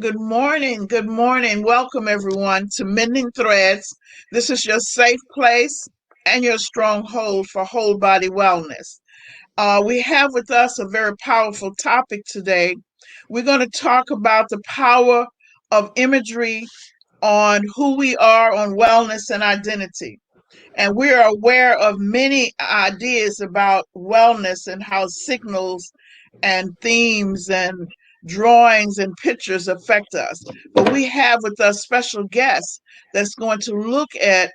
Good morning. Good morning. Welcome, everyone, to Mending Threads. This is your safe place and your stronghold for whole body wellness. We have with us a very powerful topic today. We're going to talk about the power of imagery on who we are, on wellness and identity. And we are aware of many ideas about wellness and how signals and themes and drawings and pictures affect us. But we have with us special guests that's going to look at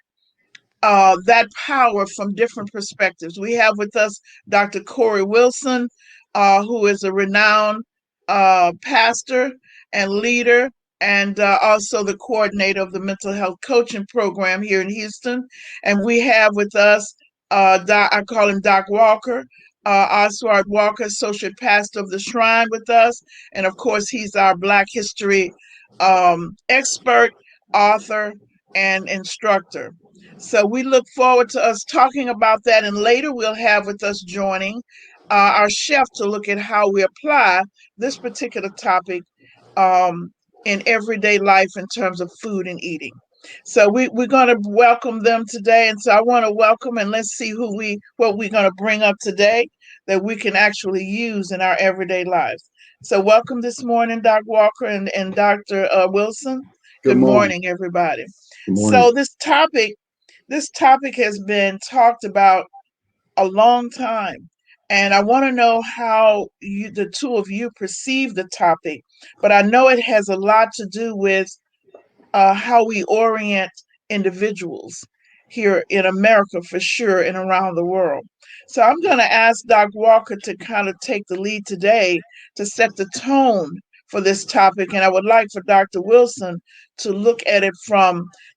that power from different perspectives. We have with us Dr. Corey Wilson, who is a renowned pastor and leader, and also the coordinator of the mental health coaching program here in Houston. And we have with us, I call him Doc Walker, Oswald Walker, associate pastor of the Shrine, with us. And of course, he's our Black History expert, author, and instructor. So we look forward to us talking about that. And later we'll have with us joining our chef to look at how we apply this particular topic in everyday life in terms of food and eating. So we're going to welcome them today. And so I want to welcome, and let's see what we're going to bring up today that we can actually use in our everyday lives. So welcome this morning, Doc Walker and Dr. Wilson. Good Good morning. morning, everybody. Good morning. So this topic has been talked about a long time. And I want to know how the two of you perceive the topic. But I know it has a lot to do with how we orient individuals here in America for sure and around the world. So I'm going to ask Doc Walker to kind of take the lead today to set the tone for this topic. And I would like for Dr. Wilson to look at it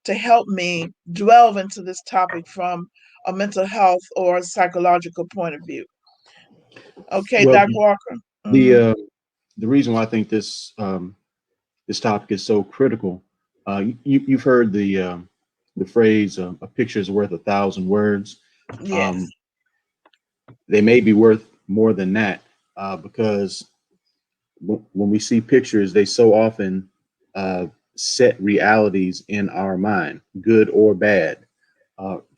to help me delve into this topic from a mental health or psychological point of view. Okay, Well, Doc Walker. the Hmm. uh, the reason why I think this topic is so critical, you've heard the phrase "a picture is worth 1,000 words." Yes. Um, they may be worth more than that because when we see pictures, they so often uh, set realities in our mind, good or bad,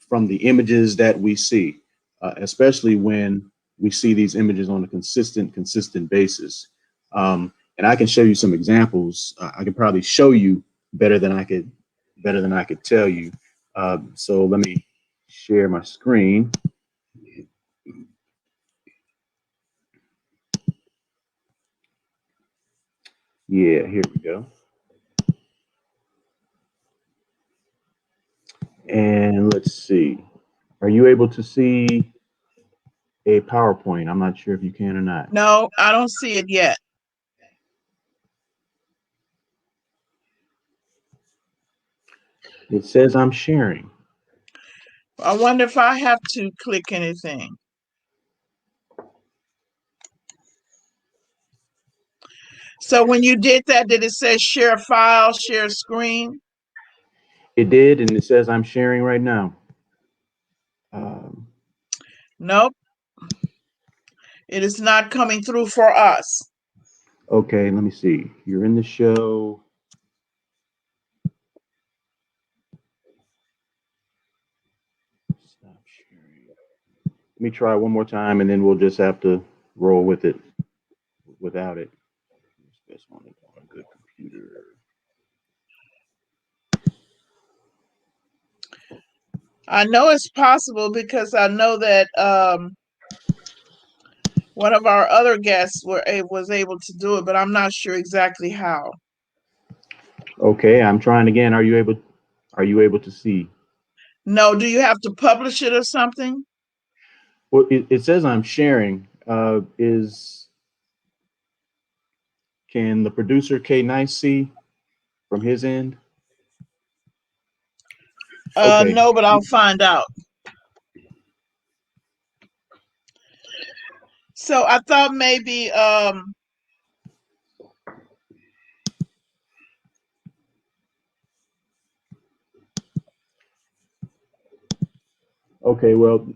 from the images that we see, especially when we see these images on a consistent basis. And I can show you some examples. I can probably show you better than I could tell you. So let me share my screen. Yeah, here we go. And let's see. Are you able to see a PowerPoint? I'm not sure if you can or not. No, I don't see it yet. It says I'm sharing. I wonder if I have to click anything. So when you did that, did it say share file, share screen? It did, and it says I'm sharing right now. Um, Nope, it is not coming through for us. okay, let me see. You're in the show. Stop sharing. Let me try one more time, and then we'll just have to roll with it without it. This one is on a good computer. I know it's possible because I know that one of our other guests was able to do it, but I'm not sure exactly how. Okay, I'm trying again. Are you able to see? No, do you have to publish it or something? Well, it says I'm sharing. Is Can the producer K Nice see from his end? Okay. No, but I'll find out. So I thought maybe Okay. Well,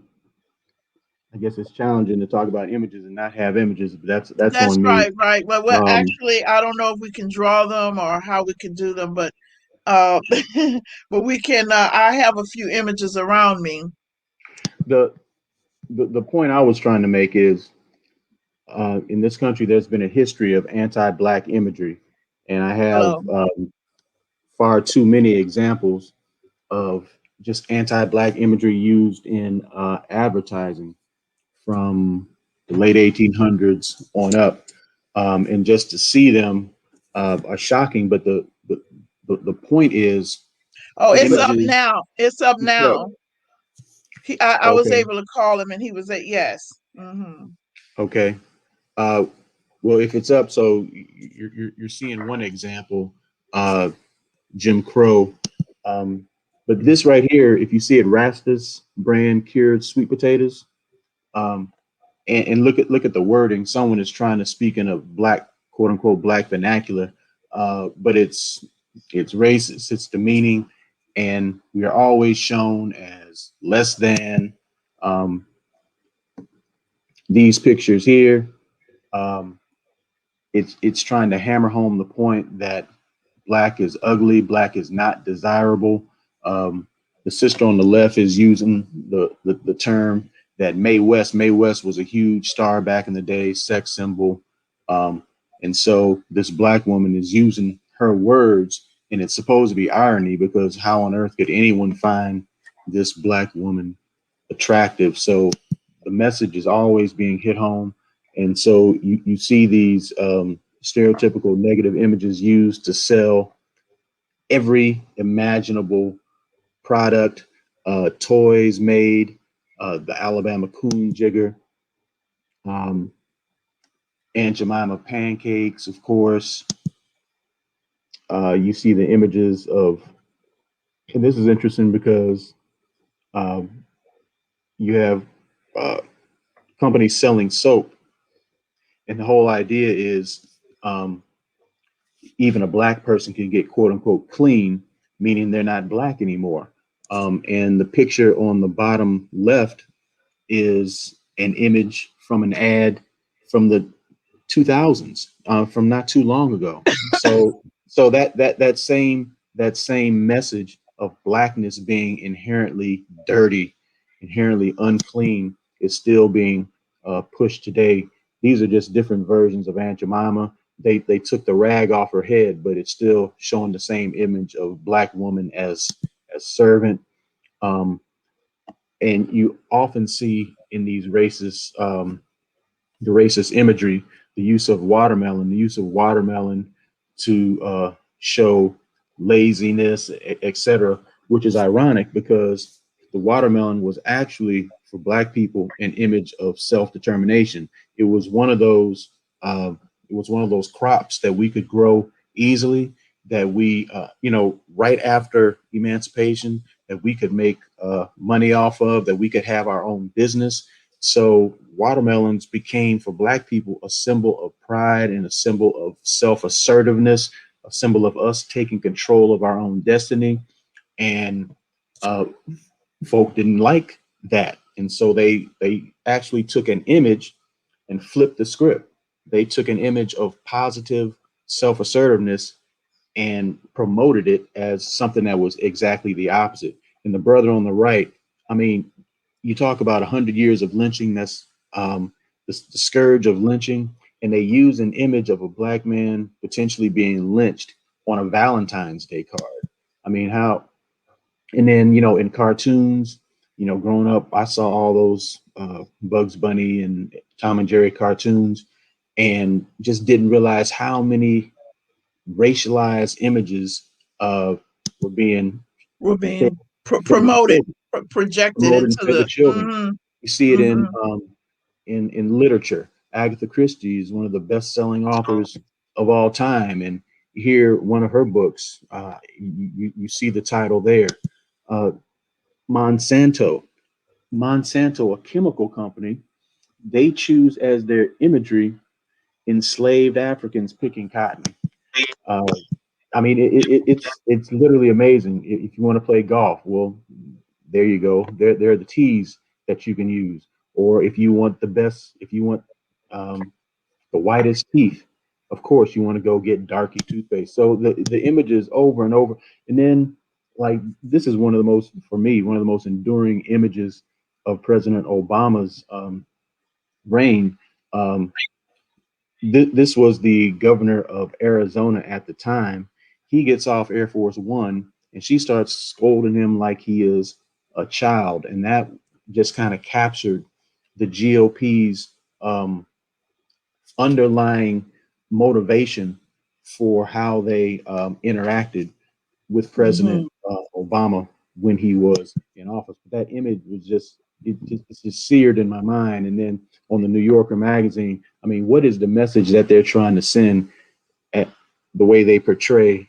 I guess it's challenging to talk about images and not have images, but that's That's on me. right, right. Well, Um, actually, I don't know if we can draw them or how we can do them, but uh, but we can. I have a few images around me. the, the point I was trying to make is in this country, there's been a history of anti-black imagery, and I have Hello. far too many examples of just anti-black imagery used in advertising from the late 1800s on up, and just to see them are shocking. But the point is, Oh, it's up images. now. It's up It's up. now. I was Okay. able to call him, and he was at yes. Hmm. Okay. Uh, well, if it's up, so you're seeing one example, uh, Jim Crow. Um, but this right here, if you see it, Rastus brand cured sweet potatoes. Um, and look at the wording. Someone is trying to speak in a black, quote unquote, black vernacular, but it's racist, it's demeaning, and we are always shown as less than. Um, these pictures here, um, it's trying to hammer home the point that black is ugly, black is not desirable. Um, the sister on the left is using the term that Mae West was a huge star back in the day, sex symbol. Um, and so this black woman is using her words, and it's supposed to be irony because how on earth could anyone find this black woman attractive? So the message is always being hit home. And so you see these stereotypical negative images used to sell every imaginable product, toys made, the Alabama coon jigger, um, Aunt Jemima pancakes, of course. You see the images of, and this is interesting because um, you have uh, companies selling soap, and the whole idea is um, even a black person can get quote unquote clean, meaning they're not black anymore. And the picture on the bottom left is an image from an ad from the 2000s, from not too long ago. So that same message of blackness being inherently dirty, inherently unclean, is still being pushed today. These are just different versions of Aunt Jemima. They took the rag off her head, but it's still showing the same image of black woman as servant. Um, and you often see in these races the racist imagery, the the use of watermelon to show laziness, etc., which is ironic because the watermelon was actually for Black people an image of self-determination. It was one of those. Uh, it was one of those crops that we could grow easily. That we, right after emancipation, that we could make money off of. That we could have our own business, so watermelons became for Black people a symbol of pride and a symbol of self assertiveness, a symbol of us taking control of our own destiny. And uh, folk didn't like that, and so they actually took an image and flipped the script. They took an image of positive self assertiveness and promoted it as something that was exactly the opposite. And the brother on the right, I mean, you talk about 100 years of lynching. That's the scourge of lynching, and they use an image of a black man potentially being lynched on a Valentine's Day card. I mean, how? And then in cartoons, growing up, I saw all those Bugs Bunny and Tom and Jerry cartoons, and just didn't realize how many racialized images were being We're fed, being fed to promoted, children, projected promoted and into fed to the. children. Hmm. You see it Hmm. in literature. Agatha Christie is one of the best-selling authors of all time, and you hear one of her books. You see the title there. Uh, Monsanto, Monsanto, a chemical company, they choose as their imagery enslaved Africans picking cotton. Uh, I mean, it's literally amazing. If you want to play golf, well, there you go. There are the tees that you can use. Or if you want the best, if you want um, the whitest teeth, of course you want to go get darky toothpaste. So the images over and over, and then like this is one of the most, for me, one of the most enduring images of President Obama's reign. Um, this was the governor of Arizona at the time. He gets off Air Force One, and she starts scolding him like he is a child, and that just kind of captured the GOP's underlying motivation for how they interacted with President Hmm. Obama when he was in office. But that image was just it's just seared in my mind. And then on the New Yorker magazine, I mean, what is the message that they're trying to send at the way they portray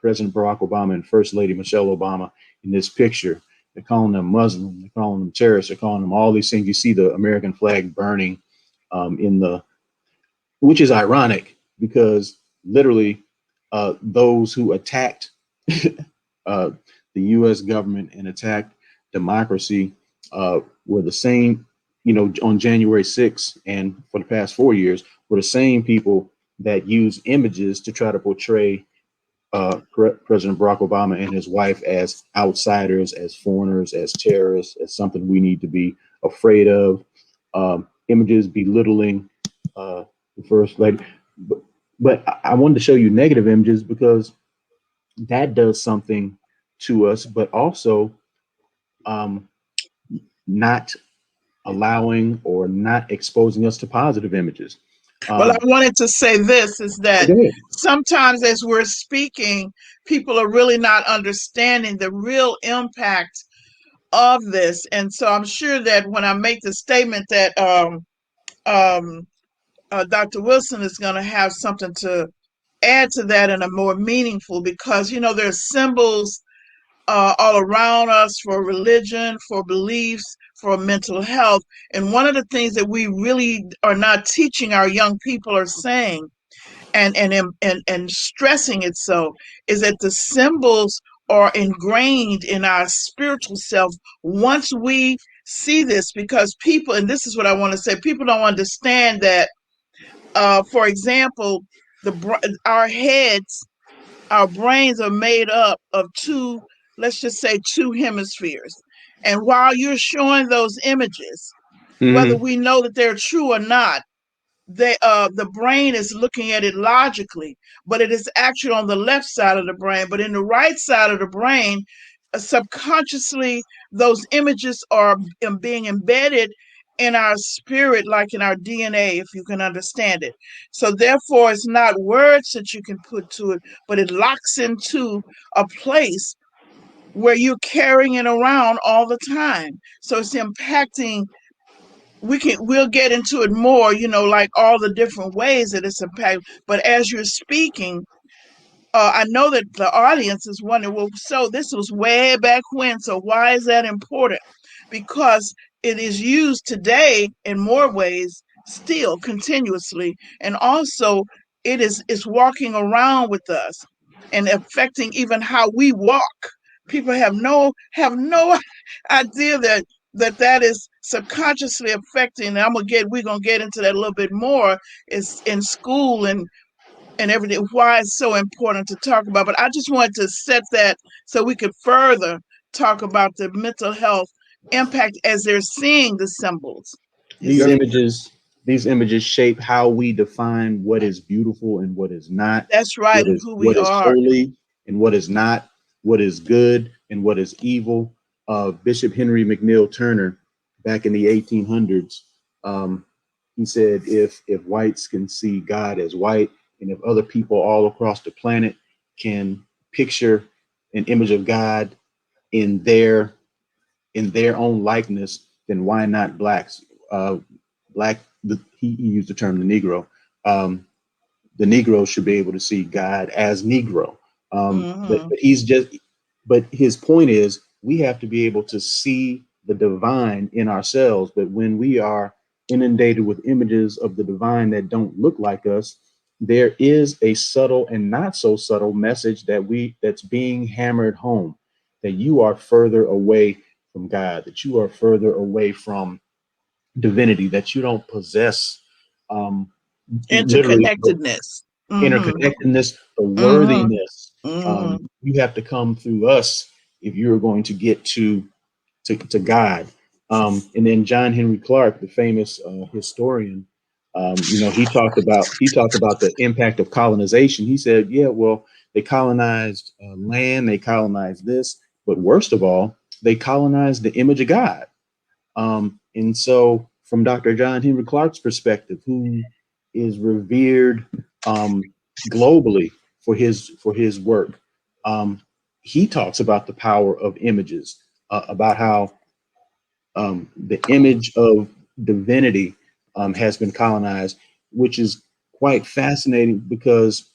President Barack Obama and First Lady Michelle Obama in this picture? They're calling them Muslim, they're calling them terrorists, they're calling them all these things. You see the American flag burning in the, which is ironic because literally those who attacked uh, the U.S. government and attacked democracy were the same, on January 6th and for the past 4 years, were the same people that use images to try to portray President Barack Obama and his wife as outsiders, as foreigners, as terrorists, as something we need to be afraid of. Images belittling the first lady. But I wanted to show you negative images because that does something to us, but also um, not allowing or not exposing us to positive images. Well, I Um, wanted to say this is that Go ahead. sometimes as we're speaking, people are really not understanding the real impact of this. And so I'm sure that when I make the statement that um, Dr. Wilson is going to have something to add to that in a more meaningful, because, there's symbols all around us for religion, for beliefs, for mental health. And one of the things that we really are not teaching our young people are saying and stressing it so is that the symbols are ingrained in our spiritual self once we see this, because people, and this is what I want to say, people don't understand that for example, our heads, our brains are made up of two, let's just say two hemispheres. And while you're showing those images, whether Hmm. we know that they're true or not, the brain is looking at it logically, but it is actually on the left side of the brain. But in the right side of the brain, subconsciously, those images are being embedded in our spirit, like in our DNA, if you can understand it. So therefore, it's not words that you can put to it, but it locks into a place where you're carrying it around all the time. So it's impacting, we'll get into it more, like all the different ways that it's impacted. But as you're speaking, I know that the audience is wondering, well, so this was way back when, so why is that important? Because it is used today in more ways, still continuously, and also it's walking around with us and affecting even how we walk. People have no idea that is subconsciously affecting. And we're gonna get into that a little bit more. Is in school and everything, why it's so important to talk about. But I just wanted to set that so we could further talk about the mental health impact as they're seeing the symbols. You These see, images, these images shape how we define what is beautiful and what is not, that's right, what and is who we what is are. holy and what is not, what is good and what is evil. Bishop Henry McNeil Turner, back in the 1800s, um, he said, if whites can see God as white, and if other people all across the planet can picture an image of God in their own likeness, then why not blacks? Black, he used the term the Negro. Um, the Negro should be able to see God as Negro. But Hmm. but his point is we have to be able to see the divine in ourselves. But when we are inundated with images of the divine that don't look like us, there is a subtle and not so subtle message that's being hammered home, that you are further away from God, that you are further away from divinity, that you don't possess um, literally the Interconnectedness. Mm-hmm. interconnectedness, the Mm-hmm. worthiness. Mm-hmm. You have to come through us if you're going to get to God. And then John Henry Clark, the famous historian, he talked about the impact of colonization. He said, "Yeah, well, they colonized land, they colonized this, but worst of all, they colonized the image of God." And so, from Dr. John Henry Clark's perspective, who is revered um, globally for his work, um, he talks about the power of images, about how the image of divinity has been colonized, which is quite fascinating because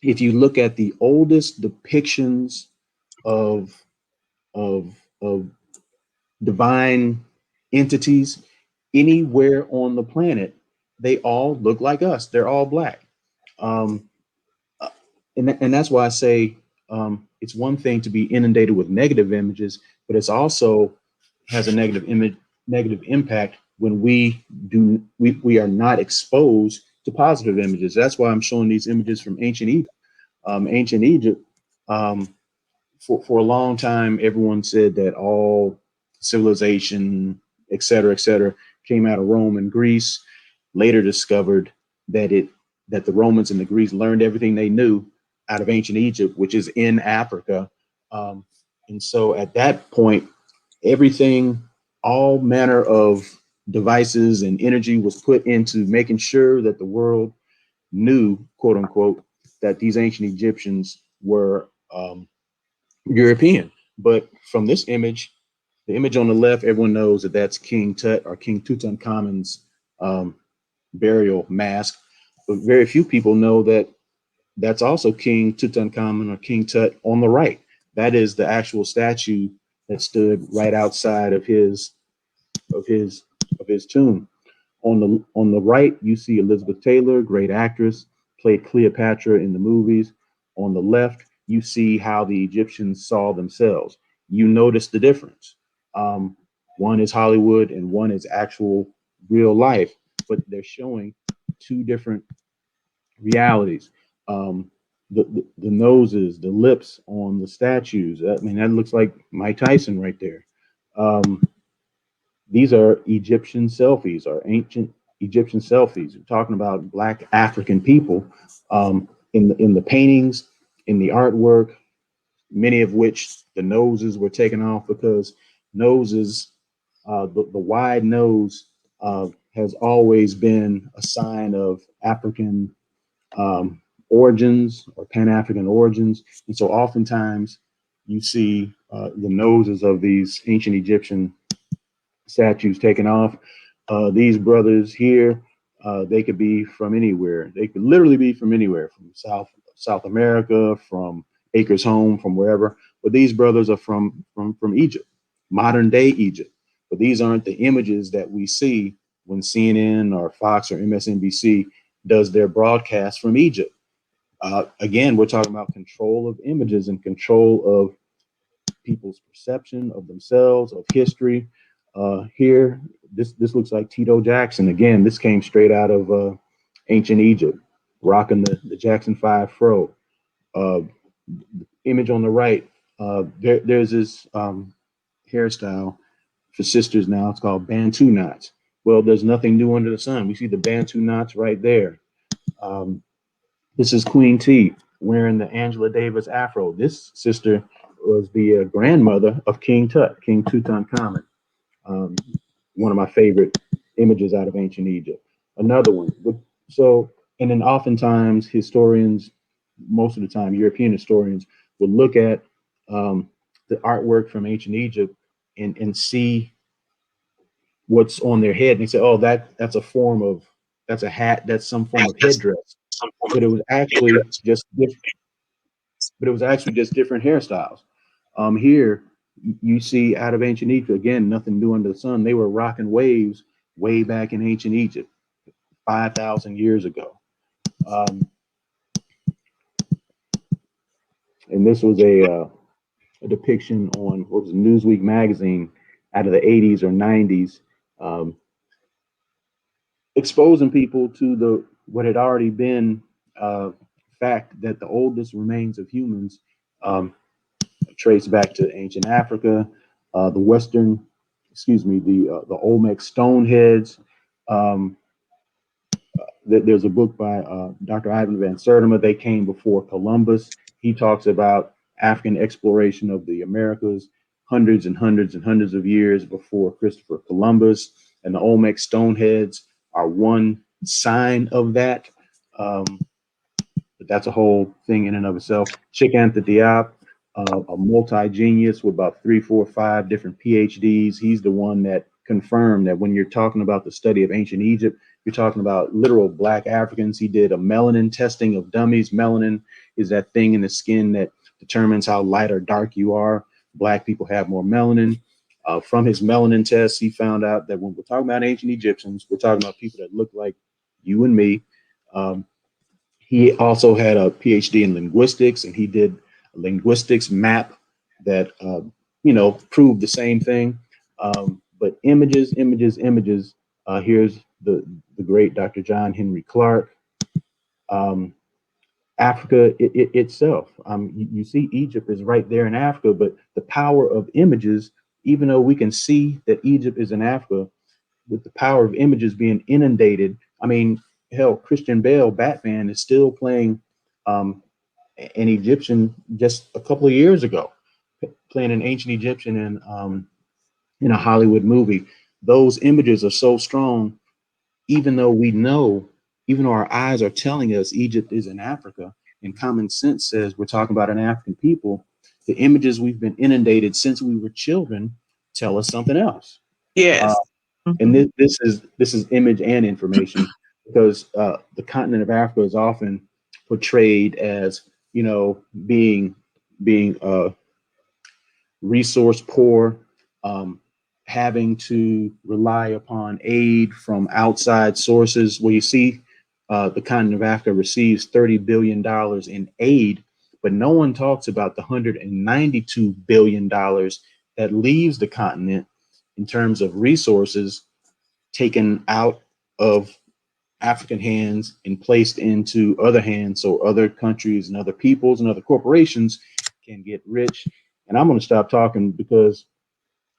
if you look at the oldest depictions of of divine entities anywhere on the planet, they all look like us. They're all black. Um, and that's why I say it's one thing to be inundated with negative images, but it's also has a negative impact when we are not exposed to positive images. That's why I'm showing these images from ancient Egypt. Ancient Egypt, um, for a long time, everyone said that all civilization, et cetera, came out of Rome and Greece. Later discovered that the Romans and the Greeks learned everything they knew out of ancient Egypt, which is in Africa. Um, and so at that point, everything, all manner of devices and energy was put into making sure that the world knew, quote unquote, that these ancient Egyptians were European. But from this image, the image on the left, everyone knows that that's King Tut or King Tutankhamun's um, burial mask. But very few people know that that's also King Tutankhamun or King Tut on the right. That is the actual statue that stood right outside of his of his tomb. On the right, you see Elizabeth Taylor, great actress, played Cleopatra in the movies. On the left, you see how the Egyptians saw themselves. You notice the difference. Um, one is Hollywood and one is actual real life, but they're showing two different realities. Um, the noses, the lips on the statues. I mean, that looks like Mike Tyson right there. Um, these are Egyptian selfies, or ancient Egyptian selfies. We're talking about Black African people in the paintings, in the artwork, many of which the noses were taken off because noses, the wide nose, has always been a sign of African origins or Pan African origins. And so oftentimes you see the noses of these ancient Egyptian statues taken off. These brothers here, they could be from anywhere. They could literally be from anywhere, from South America, from Acres Home, from wherever. But these brothers are from Egypt, modern day Egypt. But these aren't the images that we see when CNN or Fox or MSNBC does their broadcast from Egypt. Again, we're talking about control of images and control of people's perception of themselves, of history. Here, this looks like Tito Jackson. Again, this came straight out of ancient Egypt, rocking the Jackson 5 fro. Uh, Image on the right, there's this hairstyle for sisters now. It's called Bantu knots. Well, there's nothing new under the sun. We see the Bantu knots right there. Um, this is Queen T wearing the Angela Davis afro. This sister was the grandmother of King Tut, King Tutankhamun. Um, One of my favorite images out of ancient Egypt. Another one. So, and then oftentimes historians, most of the time European historians, will look at um, the artwork from ancient Egypt and see what's on their head, and they say, "Oh, that's a hat, that's some form of headdress." But it was actually just different hairstyles. Here you see out of ancient Egypt, again, nothing new under the sun. They were rocking waves way back in ancient Egypt, 5,000 years ago. Um, and this was a depiction on what was Newsweek magazine out of the 80s or 90s. Um, exposing people to the what had already been uh, fact that the oldest remains of humans um, trace back to ancient Africa, the Western, excuse me, the Olmec stone heads. Um, there's a book by Dr. Ivan Van Sertima. They came before Columbus. He talks about African exploration of the Americas hundreds and hundreds and hundreds of years before Christopher Columbus. And the Olmec stoneheads are one sign of that. Um, but that's a whole thing in and of itself. Chikantha Diop, a multi-genius with about three, four, five different PhDs. He's the one that confirmed that when you're talking about the study of ancient Egypt, you're talking about literal black Africans. He did a melanin testing of dummies. Melanin is that thing in the skin that determines how light or dark you are. Black people have more melanin. From his melanin test, he found out that when we're talking about ancient Egyptians, we're talking about people that look like you and me. Um, he also had a PhD in linguistics, and he did a linguistics map that proved the same thing. But images, images, images. Here's the great Dr. John Henry Clark. Um, Africa itself. You see, Egypt is right there in Africa, but the power of images, even though we can see that Egypt is in Africa, with the power of images being inundated. I mean, hell, Christian Bale, Batman, is still playing um, an Egyptian just a couple of years ago, playing an ancient Egyptian in a Hollywood movie. Those images are so strong, even though we know, even though our eyes are telling us Egypt is in Africa, and common sense says we're talking about an African people, the images we've been inundated since we were children tell us something else. Uh, Yes. and Hmm. this is image and information because the continent of Africa is often portrayed as being resource poor, um, having to rely upon aid from outside sources. Well, you see, the continent of Africa receives $30 billion in aid, but no one talks about the $192 billion that leaves the continent in terms of resources taken out of African hands and placed into other hands so other countries and other peoples and other corporations can get rich. And I'm going to stop talking because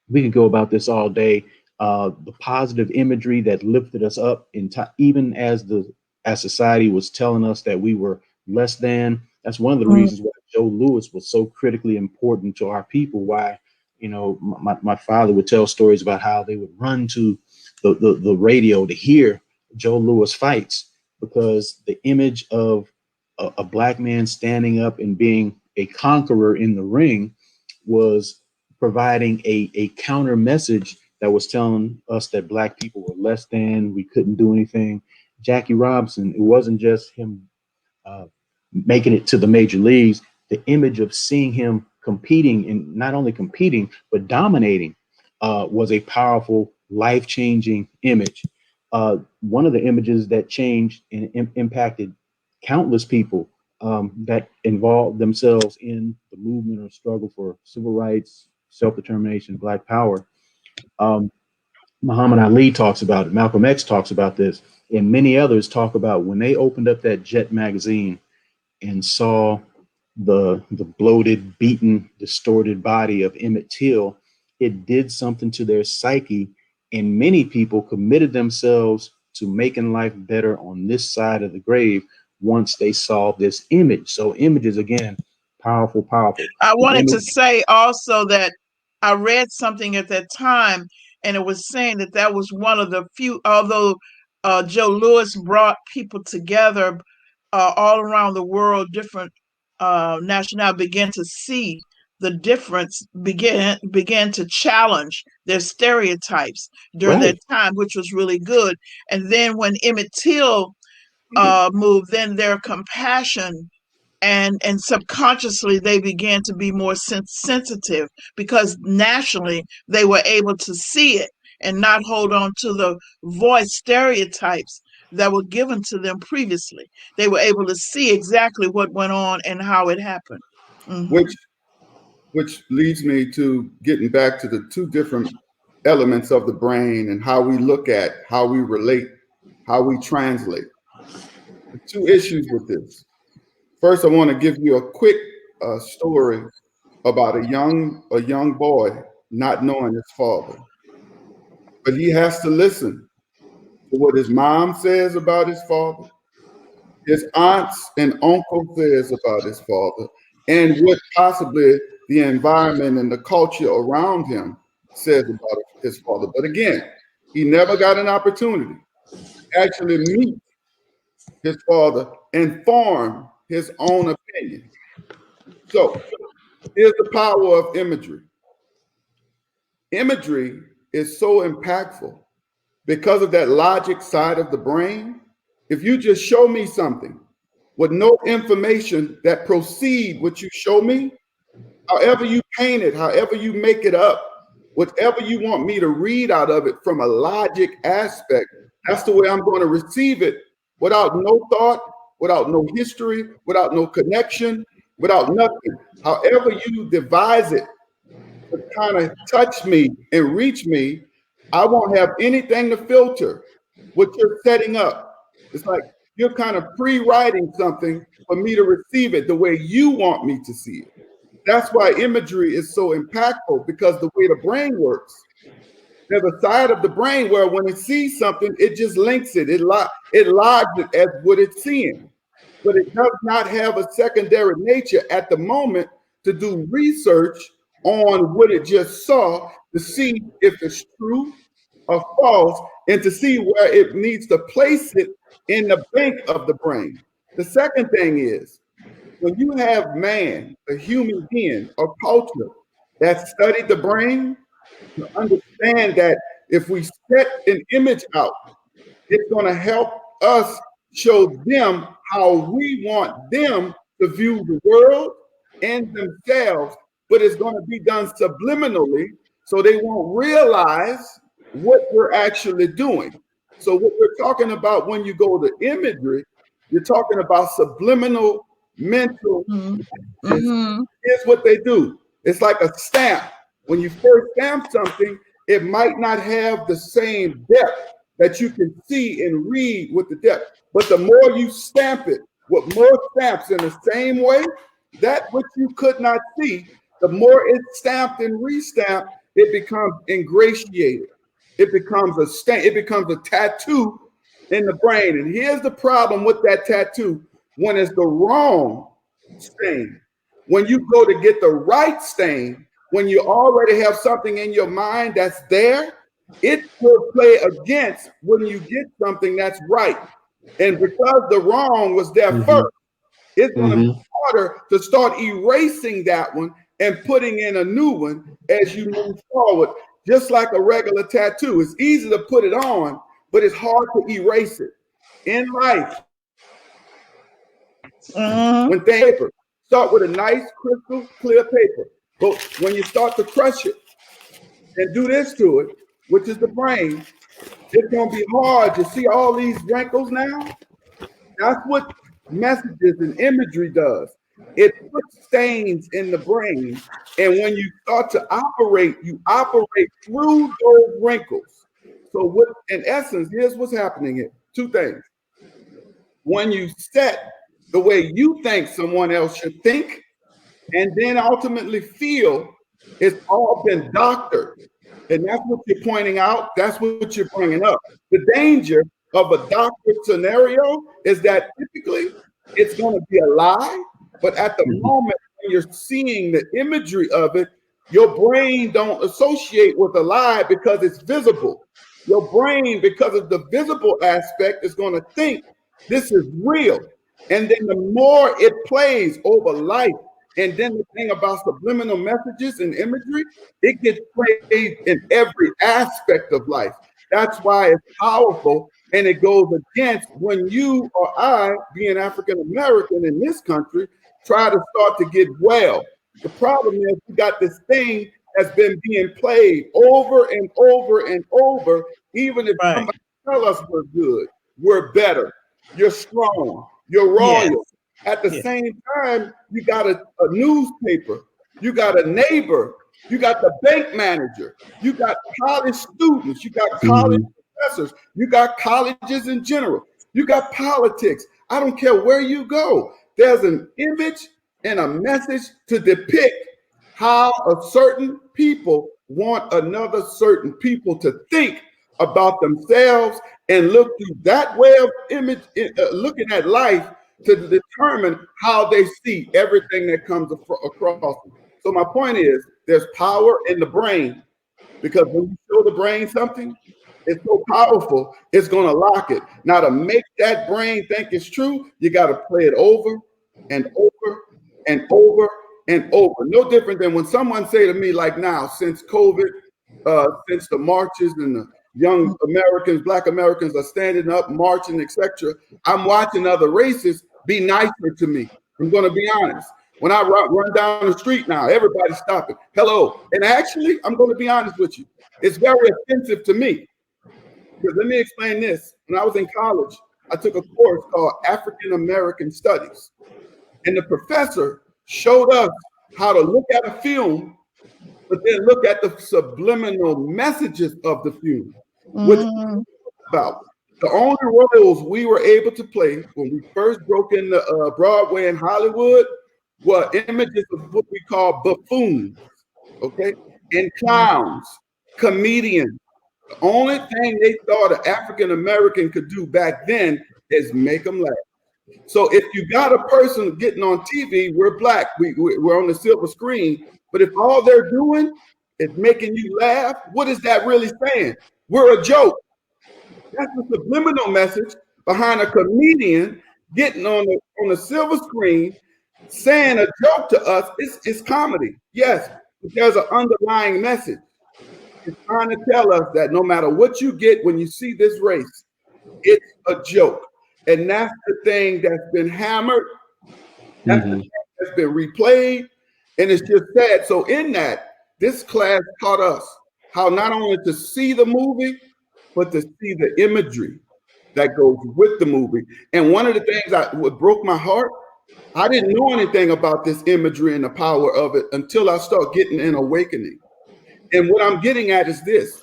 we could go about this all day. The positive imagery that lifted us up even as society was telling us that we were less than. That's one of the reasons why Joe Lewis was so critically important to our people. Why, my father would tell stories about how they would run to the radio to hear Joe Lewis fights because the image of a black man standing up and being a conqueror in the ring was providing a counter message that was telling us that black people were less than, we couldn't do anything. Jackie Robinson, it wasn't just him uh, making it to the major leagues. The image of seeing him competing and not only competing but dominating was a powerful, life-changing image. One of the images that changed and impacted countless people that involved themselves in the movement or struggle for civil rights, self-determination, Black Power. Um, Muhammad Ali talks about it. Malcolm X talks about this, and many others talk about when they opened up that Jet magazine and saw the bloated, beaten, distorted body of Emmett Till, it did something to their psyche, and many people committed themselves to making life better on this side of the grave once they saw this image. So images again, powerful, powerful. I The wanted image, to say also that I read something at that time, and it was saying that that was one of the few, although Joe Lewis brought people together all around the world, different nationalities began to see the difference, began to challenge their stereotypes during that right. time, which was really good. And then when Emmett Till moved, then their compassion and subconsciously they began to be more sensitive because nationally they were able to see it and not hold on to the voice stereotypes that were given to them previously. They were able to see exactly what went on and how it happened. which Hmm. which leads me to getting back to the two different elements of the brain and how we look at how we relate how we translate. Two issues with this. First, I want to give you a quick story about a young boy not knowing his father, but he has to listen to what his mom says about his father, his aunts and uncle says about his father, and what possibly the environment and the culture around him says about his father. But again, he never got an opportunity to actually meet his father and form his own opinion. So here's the power of imagery. Imagery is so impactful because of that logic side of the brain. If you just show me something with no information that proceed what you show me, however you paint it, however you make it up, whatever you want me to read out of it from a logic aspect, that's the way I'm going to receive it, without no thought, without no history, without no connection, without nothing. However you devise it to kind of touch me and reach me, I won't have anything to filter what you're setting up. It's like you're kind of pre-writing something for me to receive it the way you want me to see it. That's why imagery is so impactful, because the way the brain works, there's a side of the brain where when it sees something, it just links it. It logs it as what it's seeing, but it does not have a secondary nature at the moment to do research on what it just saw to see if it's true or false, and to see where it needs to place it in the bank of the brain. The second thing is, when you have man, a human being, a culture that studied the brain, to understand that if we set an image out, it's going to help us show them how we want them to view the world and themselves, but it's going to be done subliminally so they won't realize what we're actually doing. So what we're talking about when you go to imagery, you're talking about subliminal mental messages. Here's what they do. It's like a stamp. When you first stamp something, it might not have the same depth that you can see and read with the depth. But the more you stamp it with more stamps in the same way, that which you could not see, the more it's stamped and restamped, it becomes ingratiated. It becomes a stamp, it becomes a tattoo in the brain. And here's the problem with that tattoo: when it's the wrong stain, when you go to get the right stain, when you already have something in your mind that's there, it will play against when you get something that's right. And because the wrong was there first, it's going to be harder to start erasing that one and putting in a new one as you move forward. Just like a regular tattoo, it's easy to put it on, but it's hard to erase it. In life, when things start with a nice, crystal clear paper, but when you start to crush it and do this to it, which is the brain, it's going to be hard to see all these wrinkles now. That's what messages and imagery does. It puts stains in the brain, and when you start to operate, you operate through those wrinkles. So what, in essence, here's what's happening here. Two things. When you set the way you think someone else should think, and then ultimately feel, it's all been doctored. And that's what you're pointing out. That's what you're bringing up. The danger of a doctored scenario is that typically it's going to be a lie, but at the moment when you're seeing the imagery of it, your brain don't associate with a lie because it's visible. Your brain, because of the visible aspect, is going to think this is real. And then the more it plays over life, and then the thing about subliminal messages and imagery, it gets played in every aspect of life. That's why it's powerful, and it goes against when you or I, being African American in this country, try to start to get well. The problem is we got this thing that's been being played over and over and over. Even if somebody tell us we're good, we're better, you're strong, you're royal. At the same time, you got a newspaper, you got a neighbor, you got the bank manager, you got college students, you got college professors, you got colleges in general, you got politics. I don't care where you go. There's an image and a message to depict how a certain people want another certain people to think about themselves and look through that way of image, looking at life to determine how they see everything that comes across them. So my point is, there's power in the brain, because when you show the brain something, it's so powerful, it's going to lock it. Now, to make that brain think it's true, you got to play it over and over and over and over. No different than when someone say to me, like now, since COVID, since the marches and the young Americans, Black Americans are standing up, marching, etc. I'm watching other races be nicer to me. I'm going to be honest. When I run down the street now, everybody's stopping. Hello. And actually, I'm going to be honest with you. It's very offensive to me. Because let me explain this. When I was in college, I took a course called African American Studies. And the professor showed us how to look at a film, but then look at the subliminal messages of the film, which about the only roles we were able to play when we first broke into Broadway in Hollywood were images of what we call buffoons, okay, and clowns, comedians. The only thing they thought an African American could do back then is make them laugh. So if you got a person getting on TV, we're Black, we're on the silver screen, but if all they're doing is making you laugh, what is that really saying? We're a joke. That's the subliminal message behind a comedian getting on the silver screen saying a joke to us. It's comedy, yes, but there's an underlying message. It's trying to tell us that no matter what you get when you see this race, it's a joke. And that's the thing that's been hammered. That's the thing that's been replayed. And it's just sad. So in that, this class taught us how not only to see the movie, but to see the imagery that goes with the movie. And one of the things that broke my heart, I didn't know anything about this imagery and the power of it until I start getting an awakening. And what I'm getting at is this.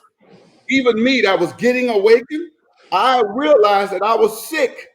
Even me that was getting awakened, I realized that I was sick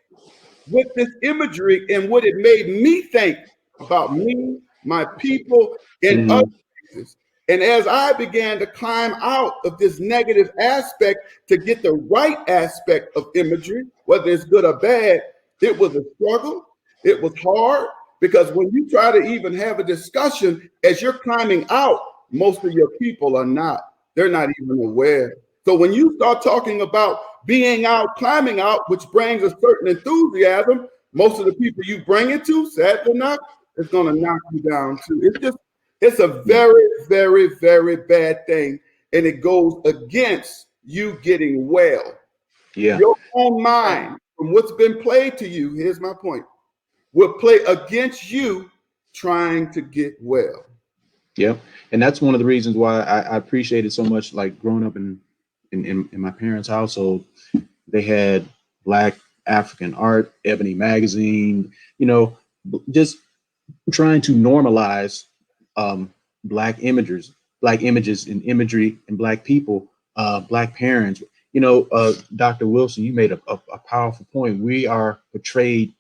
with this imagery and what it made me think about me, my people, and other places. And as I began to climb out of this negative aspect to get the right aspect of imagery, whether it's good or bad, it was a struggle. It was hard, because when you try to even have a discussion as you're climbing out, most of your people are not. They're not even aware. So when you start talking about being out, climbing out, which brings a certain enthusiasm, most of the people you bring it to, sadly enough, it's going to knock you down too. It's a very, very, very bad thing. And it goes against you getting well. Yeah. Your own mind, from what's been played to you, here's my point, will play against you trying to get well. Yep. And that's one of the reasons why I appreciated so much, like growing up in my parents' household. They had Black African art, Ebony magazine, just trying to normalize Black images and imagery and Black people, Black parents. Dr. Wilson, you made a powerful point. We are portrayed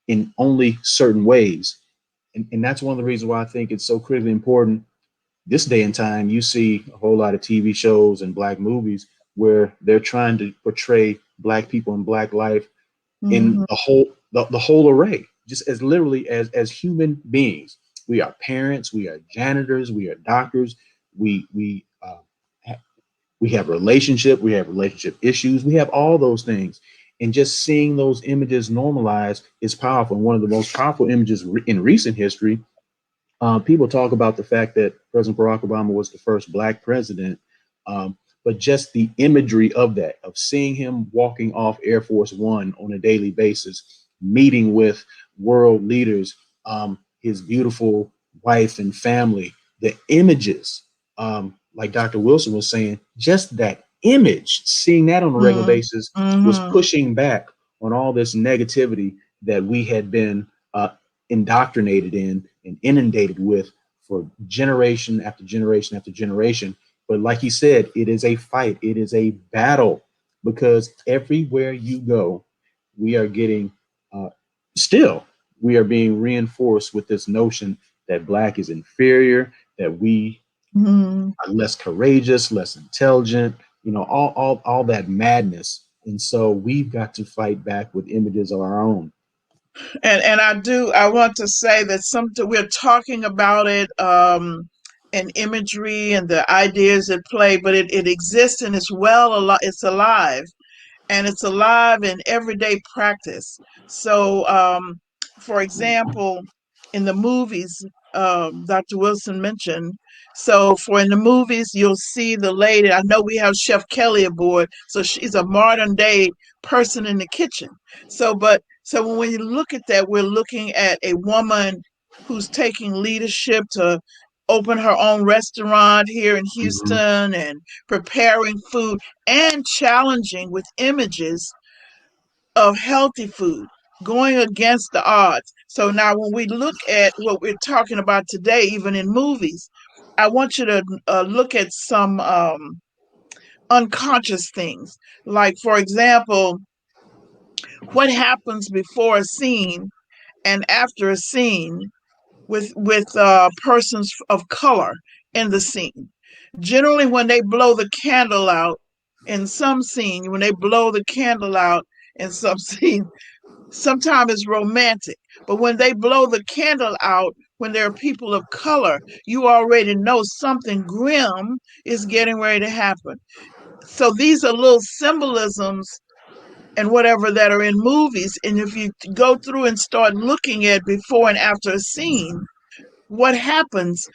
in only certain ways. And that's one of the reasons why I think it's so critically important. This day and time, you see a whole lot of TV shows and Black movies where they're trying to portray Black people and Black life in the whole array, just as literally as human beings. We are parents, we are janitors, we are doctors, we have we have relationship issues, we have all those things. And just seeing those images normalized is powerful. And one of the most powerful images in recent history, people talk about the fact that President Barack Obama was the first Black president, but just the imagery of that, of seeing him walking off Air Force One on a daily basis, meeting with world leaders, his beautiful wife and family, the images, like Dr. Wilson was saying, just that image, seeing that on a regular basis was pushing back on all this negativity that we had been indoctrinated in and inundated with for generation after generation after generation. But like he said, it is a fight. It is a battle because everywhere you go, we are getting uh, still we are being reinforced with this notion that black is inferior, that we Mhm. are less courageous, less intelligent, all that madness. And so we've got to fight back with images of our own. And I want to say that we're talking about it in imagery and the ideas at play, but it exists and it's alive, and it's alive in everyday practice. So, for example, in the movies, Dr. Wilson mentioned. So, for in the movies, you'll see the lady. I know we have Chef Kelly aboard, so she's a modern day person in the kitchen. So when you look at that, we're looking at a woman who's taking leadership to open her own restaurant here in Mhm. Houston and preparing food and challenging with images of healthy food, going against the odds. So now, when we look at what we're talking about today, even in movies, I want you to look at some unconscious things. Like, for example, what happens before a scene and after a scene with persons of color in the scene. Generally, when they blow the candle out in some scene, when they blow the candle out in some scene, sometimes it's romantic. But when they blow the candle out, when there are people of color, you already know something grim is getting ready to happen. So these are little symbolisms and whatever that are in movies. And if you go through and start looking at before and after a scene, what happens?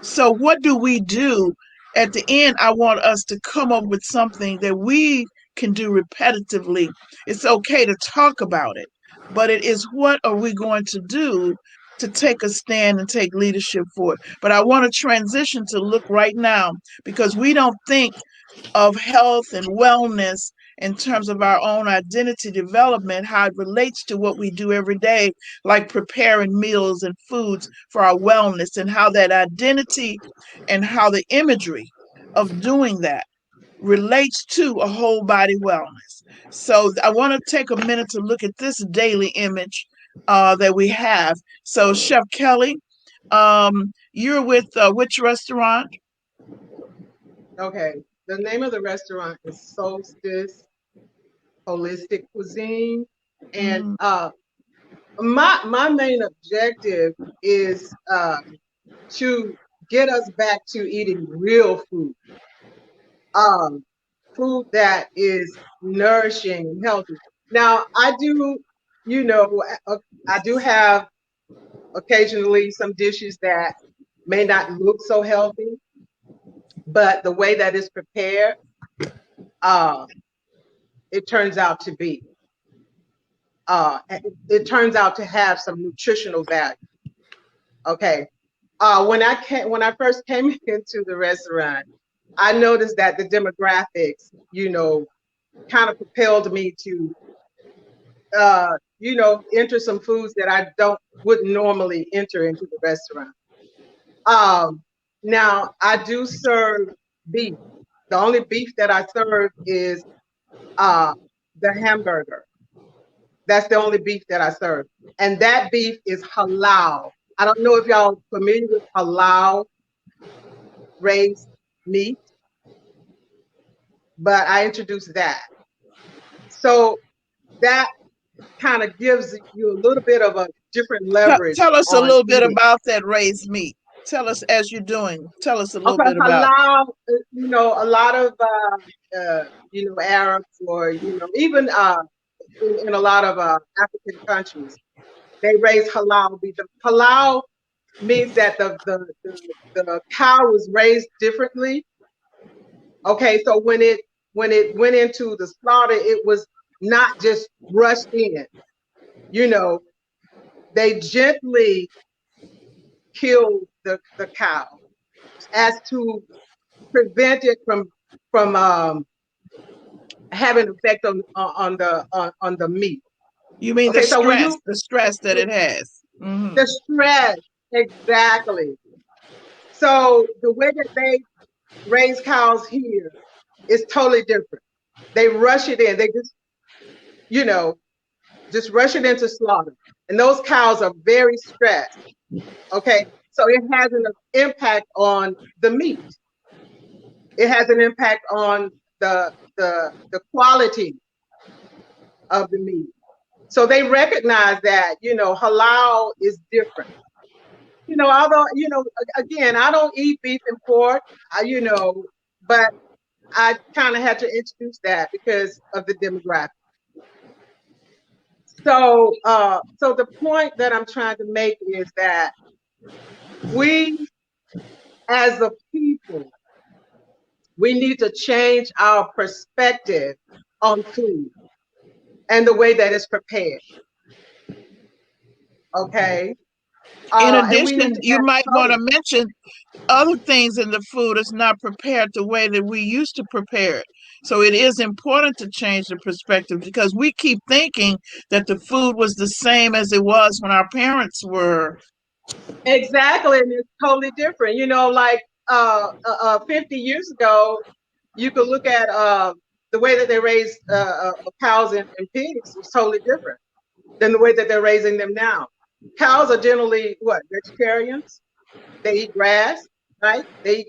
So, what do we do? At the end, I want us to come up with something that we can do repetitively. It's okay to talk about it, but it is what are we going to do to take a stand and take leadership for it? But I want to transition to look right now because we don't think of health and wellness in terms of our own identity development, how it relates to what we do every day, like preparing meals and foods for our wellness, and how that identity and how the imagery of doing that relates to a whole body wellness. So I want to take a minute to look at this daily image that we have. So, Chef Kelly, you're with which restaurant? Okay. The name of the restaurant is Solstice Holistic Cuisine. And Mhm. my main objective is to get us back to eating real food. Um, Food that is nourishing and healthy. Now, you know, I do have occasionally some dishes that may not look so healthy, but the way that it's prepared, uh, it turns out to be. It turns out to have some nutritional value. Okay. When I first came into the restaurant, I noticed that the demographics, kind of propelled me to, enter some foods that I don't wouldn't normally enter into the restaurant. Um, Now I do serve beef. The only beef that I serve is uh, the hamburger. That's the only beef that I serve. And that beef is halal. I don't know if y'all familiar with halal raised meat, but I introduced that. So that kind of gives you a little bit of a different leverage Tell us a on little bit eating. about that raised meat. Tell us as you're doing. Tell us a little Okay, bit about. halal, a lot of, Arabs or, even in a lot of African countries, they raise halal beef. The halal means that the cow was raised differently. Okay, so when it went into the slaughter, it was not just rushed in. You know, they gently killed the cow as to prevent it from having effect on the meat. You mean Okay, so when you the stress that it has. the stress, exactly. So the way that they raise cows here is totally different. They rush it in. They just, you know, just rush it into slaughter. And those cows are very stressed. Okay. So it has an impact on the meat. It has an impact on the quality of the meat. So they recognize that, halal is different. Although, again, I don't eat beef and pork, but I kind of had to introduce that because of the demographic. So the point that I'm trying to make is that we, as a people, we need to change our perspective on food and the way that it's prepared. Okay. In And we need addition, to you have might want color. to mention other things in the food is not prepared the way that we used to prepare it. So it is important to change the perspective because we keep thinking that the food was the same as it was when our parents were. Exactly. And it's totally different. 50 years ago, you could look at the way that they raised cows and pigs was totally different than the way that they're raising them now. Cows are generally what? Vegetarians. They eat grass, right? They're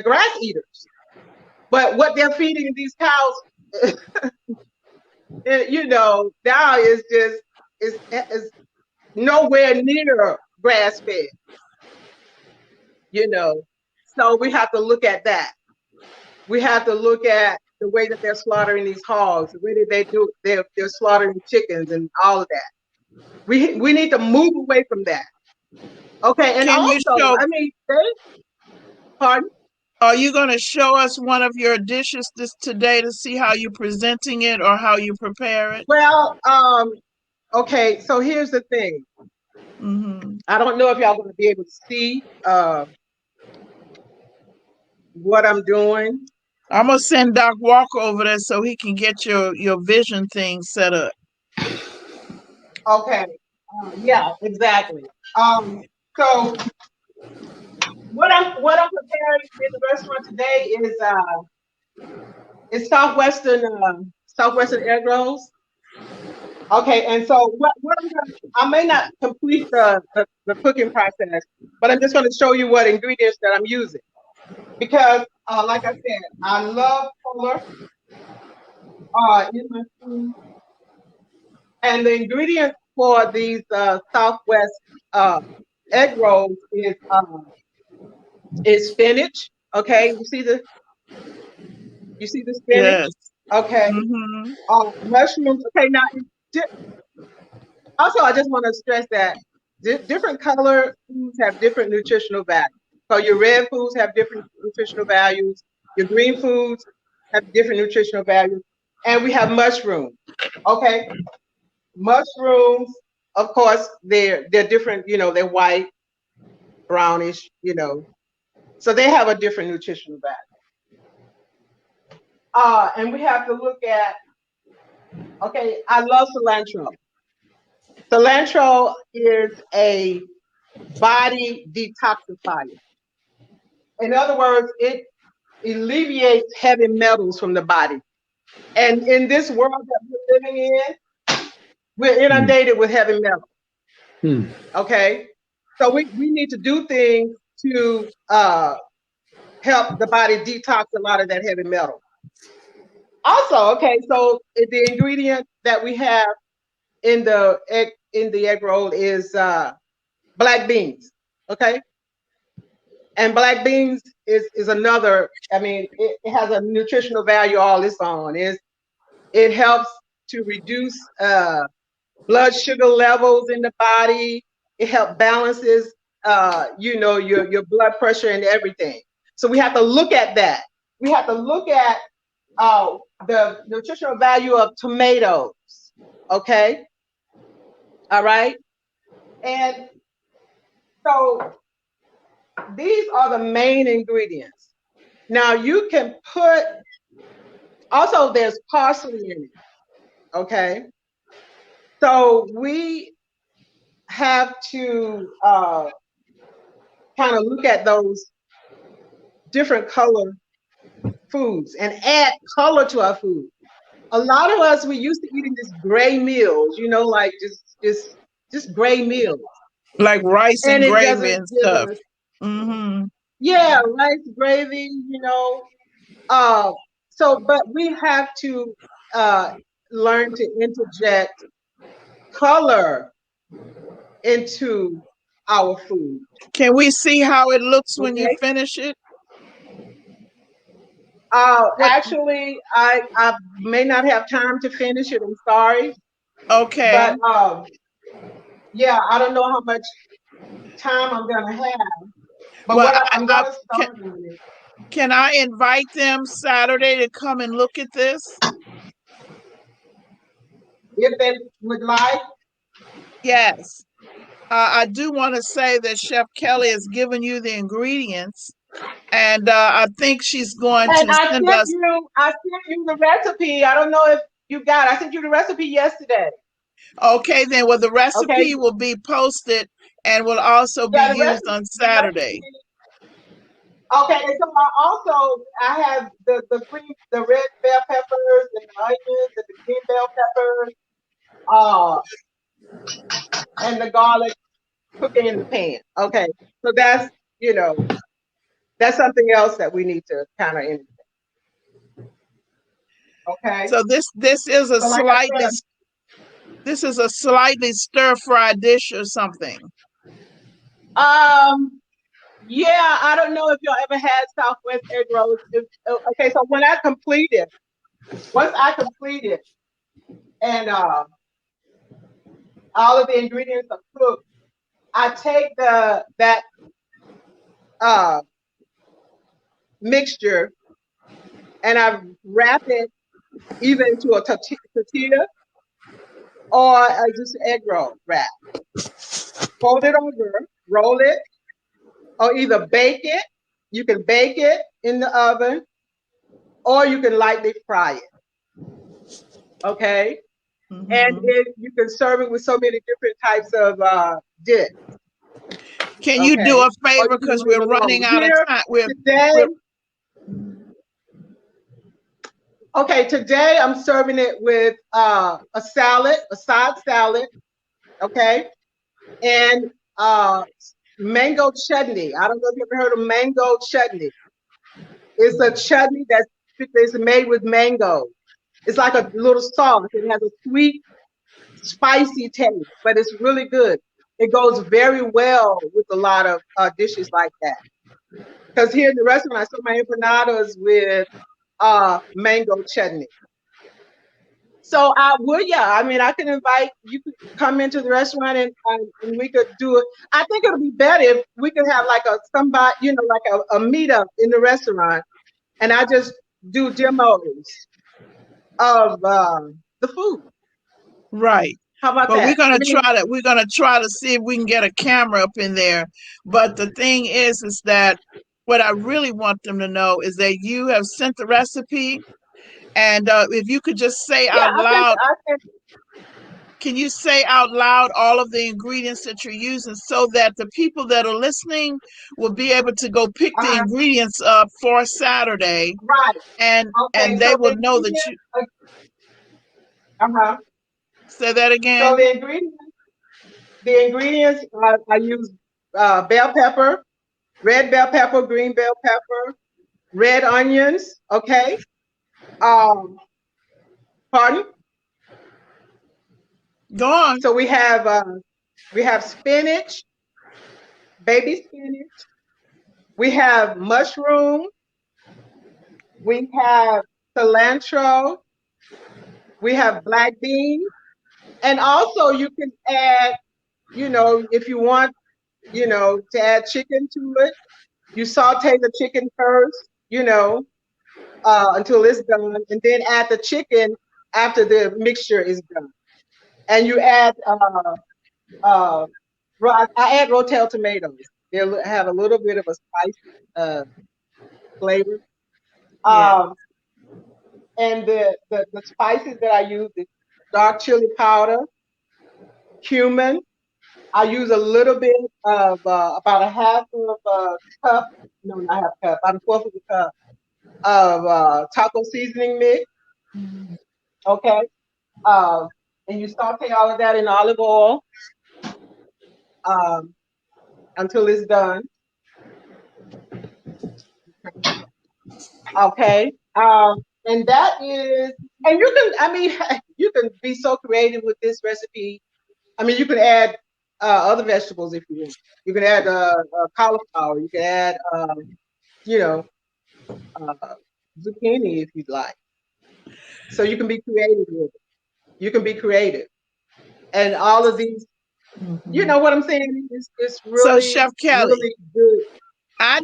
grass eaters. But what they're feeding these cows, now is nowhere near grass fed. So we have to look at that. We have to look at the way that they're slaughtering these hogs, the way that they're slaughtering chickens and all of that. We need to move away from that. Okay, and Can you also, show? I mean, pardon? Are you going to show us one of your dishes today to see how you're presenting it or how you prepare it? Well, okay, so here's the thing. Mm-hmm. I don't know if y'all going to be able to see what I'm doing. I'm gonna send Doc Walker over there so he can get your vision thing set up. Okay, yeah, exactly. So what I'm preparing in the restaurant today is Southwestern egg rolls. Okay, and so what I may not complete the cooking process, but I'm just going to show you what ingredients that I'm using because, like I said, I love color in my food, and the ingredients for these Southwest egg rolls is spinach. Okay, you see the spinach. Yes. Okay, Mm-hmm. mushrooms. Okay, now also, I just want to stress that different color foods have different nutritional values. So your red foods have different nutritional values. Your green foods have different nutritional values. And we have mushrooms. Okay. Mushrooms, of course, they're different, they're white, brownish, So they have a different nutritional value. And we have to look at, okay, I love cilantro. Cilantro is a body detoxifier. In other words, it alleviates heavy metals from the body. And in this world that we're living in, we're inundated with heavy metals. Okay. So we need to do things to help the body detox a lot of that heavy metal. Also, okay, so the ingredient that we have in the egg roll is black beans. Okay. And black beans is another, I mean, it has a nutritional value all its own. It helps to reduce blood sugar levels in the body. It helps balances your blood pressure and everything. So we have to look at that. We have to look at the nutritional value of tomatoes. Okay. All right. And so these are the main ingredients. Now you can put, also there's parsley in it, okay? So we have to kind of look at those different color foods and add color to our food. A lot of us, we used to eating this gray meals, you know, like just gray meals, Like rice and and it gravy doesn't and give stuff. us, Mm-hmm. yeah, rice, gravy, you know. Uh, so, but we have to uh, learn to interject color into our food. Can we see how it looks when you Okay. finish it? What? Actually, I may not have time to finish it. I'm sorry, Okay. but yeah, I don't know how much time I'm gonna have. But Well, what I'm I gonna start on it can I invite them Saturday to come and look at this? if they would like. Yes. I do want to say that Chef Kelly has given you the ingredients, and I think she's going And to send us. I sent you the recipe. I don't know if you got. I sent you the recipe yesterday. Okay, then, well, the Okay. recipe will be posted and will also be Yeah, used on the Saturday. recipe. Okay, and so I have the red bell peppers and the onions and the green bell peppers, uh, and the garlic cooking in the pan. Okay, so that's you know that's something else that we need to kind of indicate. Okay, So this is a so like I slightly said, stir fry dish or something. yeah, I don't know if y'all ever had Southwest egg rolls. Okay, so once I complete it, and all of the ingredients are cooked, I take that uh, mixture and I wrap it either into a tortilla or just egg roll wrap. Fold it over, roll it, or either bake it. You can bake it in the oven, or you can lightly fry it. Okay, and Mm-hmm. you can serve it with so many different types of dip. Can you do Okay, a or favor you can because leave it we're alone. running out of Here time? today, We're okay, today I'm serving it with a salad, a side salad. Okay, and mango chutney. I don't know if you ever heard of mango chutney. It's a chutney that's made with mango. It's like a little sauce. It has a sweet, spicy taste, but it's really good. It goes very well with a lot of dishes like that. Because here in the restaurant, I serve my empanadas with mango chutney. So I would, yeah. I mean, I can invite you to come into the restaurant and we could do it. I think it would be better if we could have like somebody, like a meetup in the restaurant, and I just do demos of the food. right. How about But that? I mean, we're gonna try to see if we can get a camera up in there. But the thing is that what I really want them to know is that you have sent the recipe, and if you could just say yeah, out loud, I think, can you say out loud all of the ingredients that you're using so that the people that are listening will be able to go pick the uh-huh, ingredients up for Saturday, right. and Okay, they so will know that you uh-huh. say that So again. the ingredients, I use bell pepper, red bell pepper, green bell pepper, red onions. Okay. Um, pardon. Go on. So we have spinach, baby spinach. We have mushroom. We have cilantro. We have black beans, and also you can add, if you want, to add chicken to it. You saute the chicken first, until it's done, and then add the chicken after the mixture is done. And you add, uh, I add rotel tomatoes. They'll have a little bit of a spicy flavor. Yeah. Um, and the spices that I use is dark chili powder, cumin. I use a little bit of about a half of a cup, no, not half a cup, about a fourth of a cup of taco seasoning mix. Okay. Um, and you saute all of that in olive oil um, until it's done. Okay. And that is, and you can, I mean, you can be so creative with this recipe. I mean, you can add other vegetables if you want. You can add cauliflower. You can add, you know, uh, zucchini if you'd like. So you can be creative with it. You can be creative. And all of these, you know what I'm saying? It's So, really, Chef Kelly, really good. I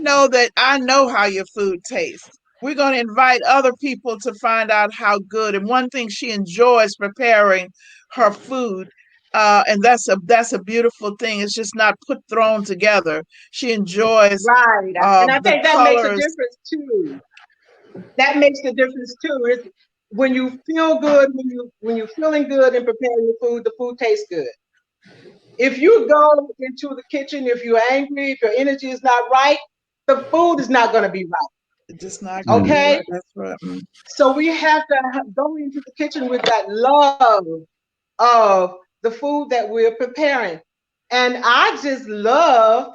know how your food tastes. We're going to invite other people to find out how good. And one thing she enjoys preparing her food, and that's a beautiful thing. It's just not put thrown together. She enjoys Right. And I the think that makes a colors. difference too. That makes a difference too. Is when you feel good, when you're feeling good and preparing your food, the food tastes good. If you go into the kitchen, if you're angry, if your energy is not right, the food is not going to be right. It's just not going to be Mm. Okay. right. That's right. So we have to go into the kitchen with that love of the food that we're preparing. And I just love,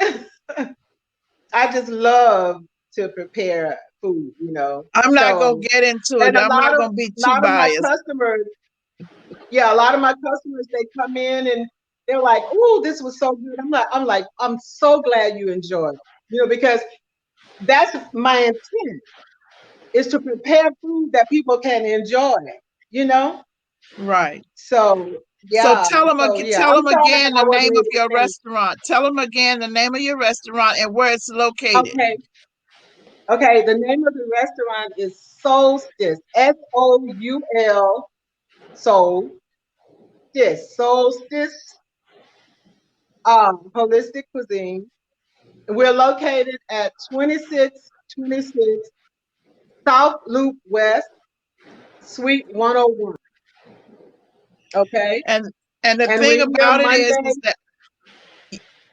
I just love to prepare food, you know. I'm not going So, to get into it. and I'm not going to be too my biased. customers, yeah, a lot of my customers, they come in and they're like, "Oh, this was so good." I'm so glad you enjoyed it, you know, because that's my intent is to prepare food that people can enjoy, you know. Right. So So yeah, tell I'm them sorry again I the wasn't name of able to your finish. restaurant. Tell them again the name of your restaurant and where it's located. Okay, okay. The name of the restaurant is Solstice, Soul, Solstice, Holistic Cuisine. We're located at 2626 South Loop West, Suite 101. Okay, And the and thing we're here about it Monday. is that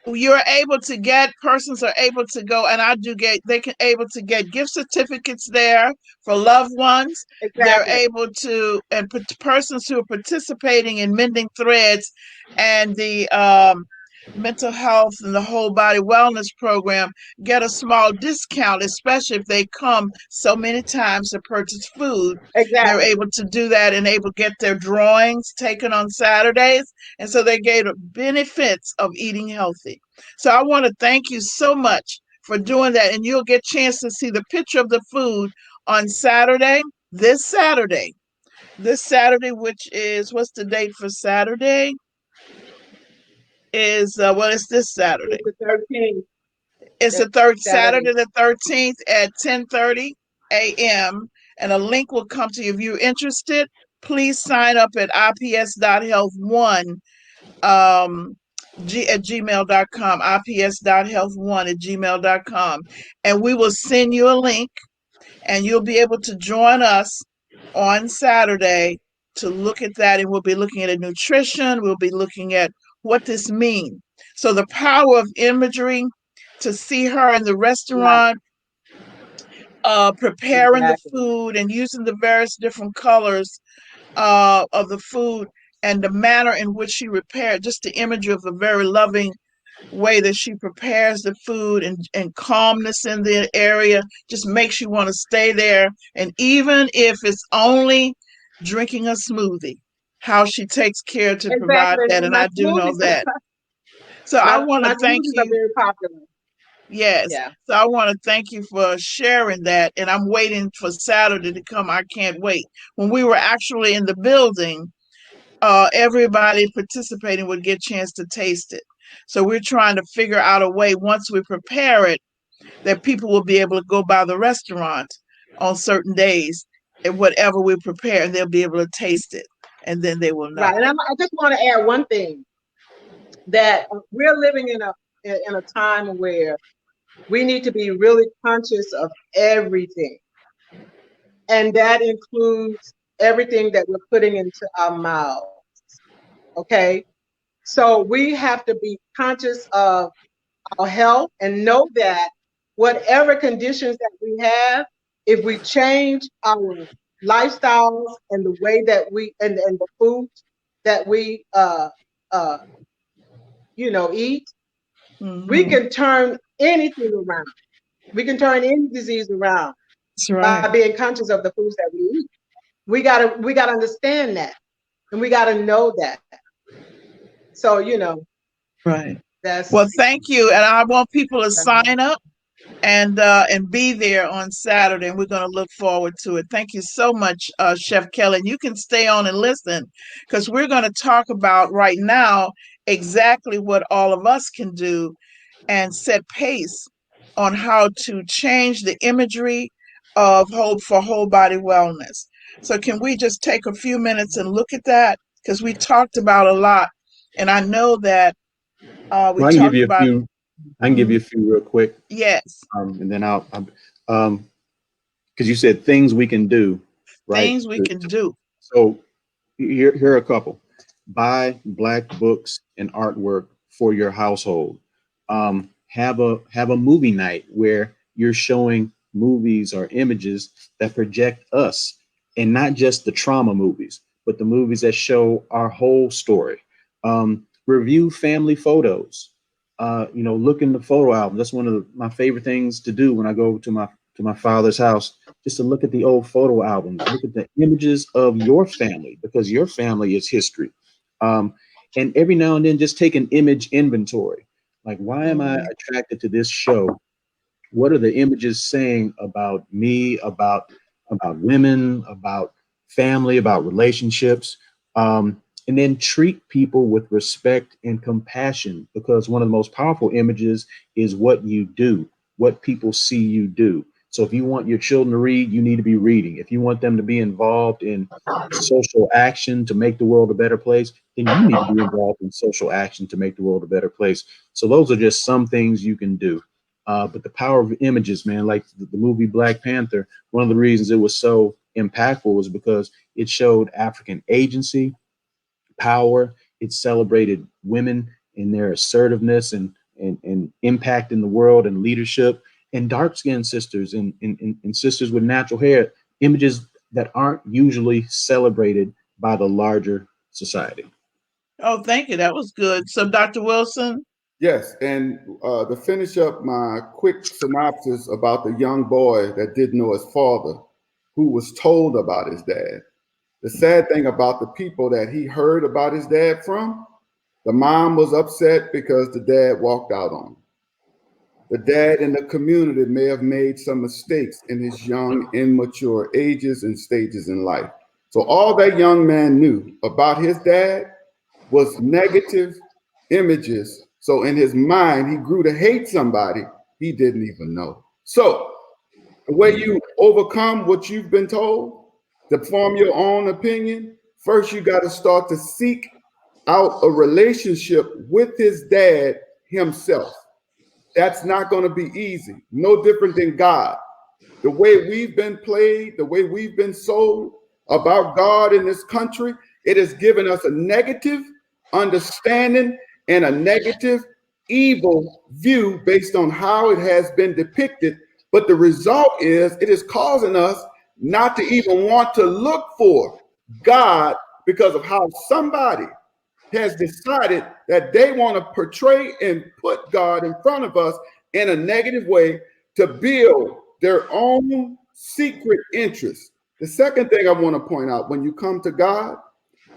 you're able to get persons are able to go, and I do get they can able to get gift certificates there for loved ones. They're Exactly, able to, and persons who are participating in Mending Threads and the mental health and the whole body wellness program get a small discount, especially if they come so many times to purchase food. They're exactly. able to do that and able to get their drawings taken on Saturdays. And so they get the benefits of eating healthy. So I want to thank you so much for doing that. And you'll get a chance to see the picture of the food on Saturday, this Saturday. This Saturday, which is, what's the date for Saturday? Is, well, it's this Saturday. It's the 13th. It's the It's third Saturday. Saturday the 13th at 10:30 a.m. And a link will come to you. If you're interested, please sign up at ips.health1 at gmail.com, ips.health1 at gmail.com. And we will send you a link and you'll be able to join us on Saturday to look at that. And we'll be looking at nutrition. We'll be looking at what this means. So the power of imagery, to see her in the Right. restaurant, preparing the Exactly. food and using the various different colors of the food and the manner in which she prepared, just the imagery of a very loving way that she prepares the food, and calmness in the area just makes you want to stay there. And even if it's only drinking a smoothie, how she takes care to provide Exactly. that. And And I do know that. So I want to my thank smoothies are you. very popular. Yes. Yeah. So I want to thank you for sharing that. And I'm waiting for Saturday to come. I can't wait. When we were actually in the building, everybody participating would get a chance to taste it. So we're trying to figure out a way, once we prepare it, that people will be able to go by the restaurant on certain days and whatever we prepare, and they'll be able to taste it, and then they will Right. know. And I just want to add one thing that we're living in a time where we need to be really conscious of everything. And that includes everything that we're putting into our mouths. Okay. So we have to be conscious of our health and know that whatever conditions that we have, if we change our lifestyles and the way that we and the foods that we uh eat, we Hmm. can turn anything around. We can turn any disease around That's by right. being conscious of the foods that we eat. We gotta understand that, and we gotta know that. So Right. that's Well, thank you. And I want people to uh, sign up and be there on Saturday. And we're going to look forward to it. Thank you so much, Chef Kelly. And you can stay on and listen because we're going to talk about right now exactly what all of us can do and set pace on how to change the imagery of whole body wellness. So can we just take a few minutes and look at that? Because we talked about a lot. And I know that we Well, I can give talked you a about, few. I can give mhm, you a few real quick, yes, and then um, because you said things we can do, right? things we can do. So here are a couple. Buy black books and artwork for your household. Have a movie night where you're showing movies or images that project us, and not just the trauma movies, but the movies that show our whole story. Review family photos. Look in the photo album. That's one of my favorite things to do when I go to my father's house, just to look at the old photo albums, look at the images of your family, because your family is history. Um, and every now and then, just take an image inventory. Like, why am I Mhm. attracted to this show? What are the images saying about me, about women, about family, about relationships? And then treat people with respect and compassion, because one of the most powerful images is what you do, what people see you do. So if you want your children to read, you need to be reading. If you want them to be involved in social action to make the world a better place, then you need to be involved in social action to make the world a better place. So those are just some things you can do. But the power of images, man, like the movie Black Panther, one of the reasons it was so impactful was because it showed African agency, power. It celebrated women in their assertiveness and impact in the world and leadership, and dark skinned sisters and sisters with natural hair, images that aren't usually celebrated by the larger society. Oh, thank you. That was good. So, Dr. Wilson, Yes, and to finish up my quick synopsis about the young boy that didn't know his father, who was told about his dad. The sad thing about the people that he heard about his dad from, the mom was upset because the dad walked out on him. The dad in the community may have made some mistakes in his young, immature ages and stages in life. So all that young man knew about his dad was negative images. So in his mind, he grew to hate somebody he didn't even know. So the way you overcome what you've been told, to form your own opinion, first you got to start to seek out a relationship with his dad himself. That's not going to be easy. No different than God. The way we've been played, the way we've been sold about God in this country, it has given us a negative understanding and a negative, evil view based on how it has been depicted. But the result is it is causing us not to even want to look for God because of how somebody has decided that they want to portray and put God in front of us in a negative way to build their own secret interests. The second thing I want to point out, when you come to God,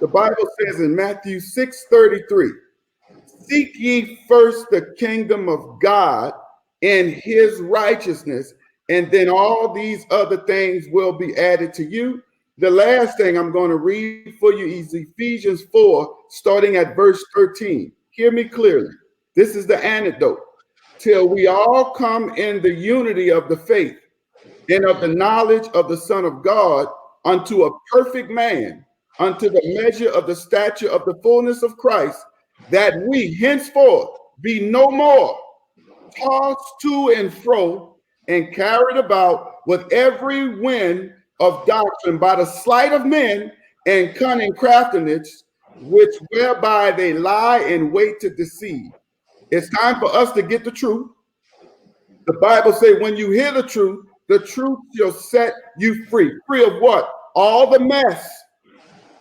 the Bible says in Matthew 6:33, seek ye first the kingdom of God and his righteousness, and then all these other things will be added to you. The last thing I'm going to read for you is Ephesians 4, starting at verse 13. Hear me clearly. This is the antidote. Till we all come in the unity of the faith and of the knowledge of the Son of God, unto a perfect man, unto the measure of the stature of the fullness of Christ, that we henceforth be no more tossed to and fro and carried about with every wind of doctrine by the sleight of men and cunning craftiness, which whereby they lie in wait to deceive. It's time for us to get the truth. The Bible says when you hear the truth, The truth shall set you free. Free of what? All the mess,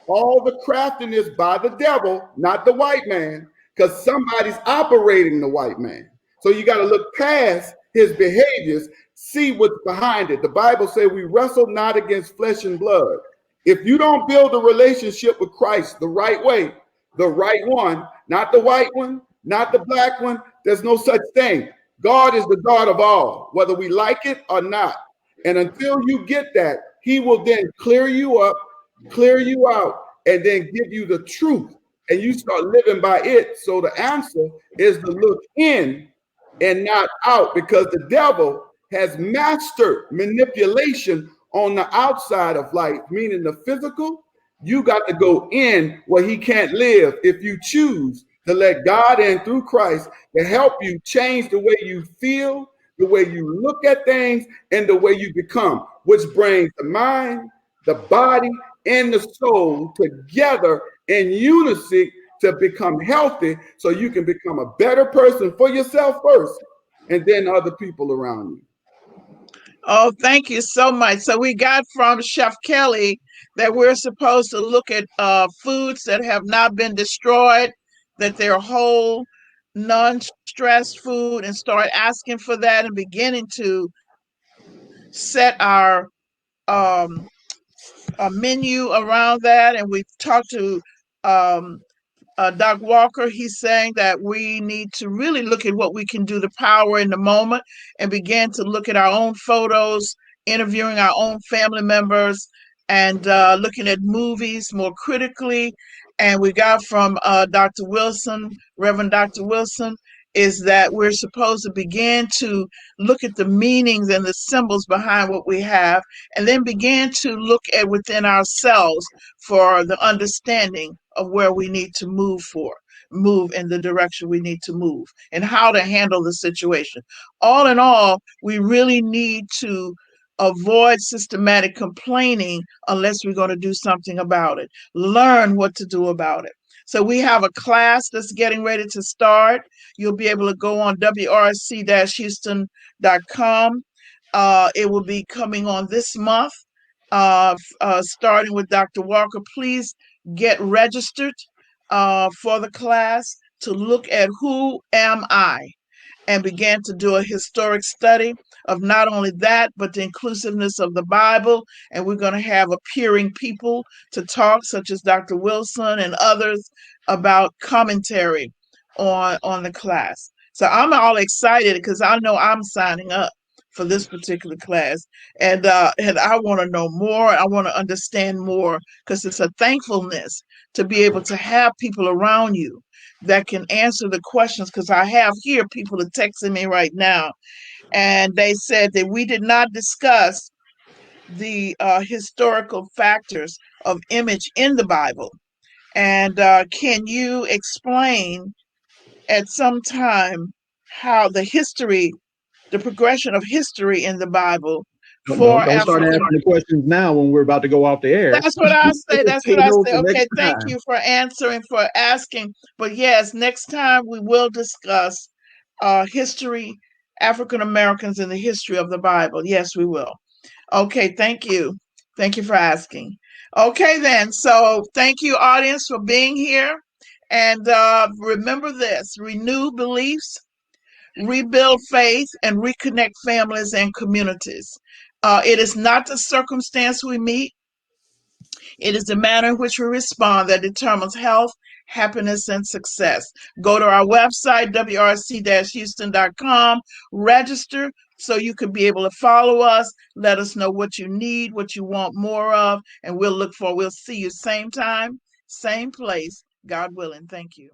all the craftiness by the devil, not the white man, because somebody's operating the white man. So you got to look past his behaviors, see what's behind it. The Bible says we wrestle not against flesh and blood. If you don't build a relationship with Christ the right way, the right one, not the white one, not the black one, there's no such thing. God is the God of all, whether we like it or not. And until you get that, he will then clear you up, clear you out, and then give you the truth. And you start living by it. So the answer is to look in and not out, because the devil has mastered manipulation on the outside of life, meaning the physical. You got to go in where he can't live if you choose to let God in through Christ to help you change the way you feel, the way you look at things, and the way you become, which brings the mind, the body, and the soul together in unity to become healthy, so you can become a better person for yourself first, and then other people around you. Oh, thank you so much. So we got from Chef Kelly that we're supposed to look at foods that have not been destroyed, that they're whole, non-stressed food, and start asking for that and beginning to set our um, a menu around that. And we talked to um, Doc Walker. He's saying that we need to really look at what we can do to power in the moment and begin to look at our own photos, interviewing our own family members, and looking at movies more critically. And we got from Dr. Wilson, Reverend Dr. Wilson, is that we're supposed to begin to look at the meanings and the symbols behind what we have, and then begin to look at within ourselves for the understanding of where we need to move in the direction we need to move, and how to handle the situation. All in all, we really need to avoid systematic complaining unless we're going to do something about it. Learn what to do about it. So we have a class that's getting ready to start. You'll be able to go on wrc-houston.com. It will be coming on this month, starting with Dr. Walker. Please get registered for the class to look at who am I, and began to do a historic study of not only that, but the inclusiveness of the Bible. And we're going to have appearing people to talk, such as Dr. Wilson and others, about commentary on the class. So I'm all excited because I know I'm signing up for this particular class, and I want to know more. I want to understand more, because it's a thankfulness to be able to have people around you that can answer the questions. Because I have here people are texting me right now, and they said that we did not discuss the historical factors of image in the Bible. And can you explain at some time how the progression of history in the Bible No, for don't start African? asking the questions now when we're about to go off the air. That's what I say. That's what I Table say. for next Okay, thank time. you for answering, for asking. But yes, next time we will discuss history, African Americans in the history of the Bible. Yes, we will. Okay, thank you. Thank you for asking. Okay, then. So thank you, audience, for being here. And remember this: renew beliefs, rebuild faith, and reconnect families and communities. It is not the circumstance we meet, it is the manner in which we respond that determines health, happiness, and success. Go to our website, wrc-houston.com, register so you can be able to follow us. Let us know what you need, what you want more of, and we'll see you same time, same place, God willing. Thank you.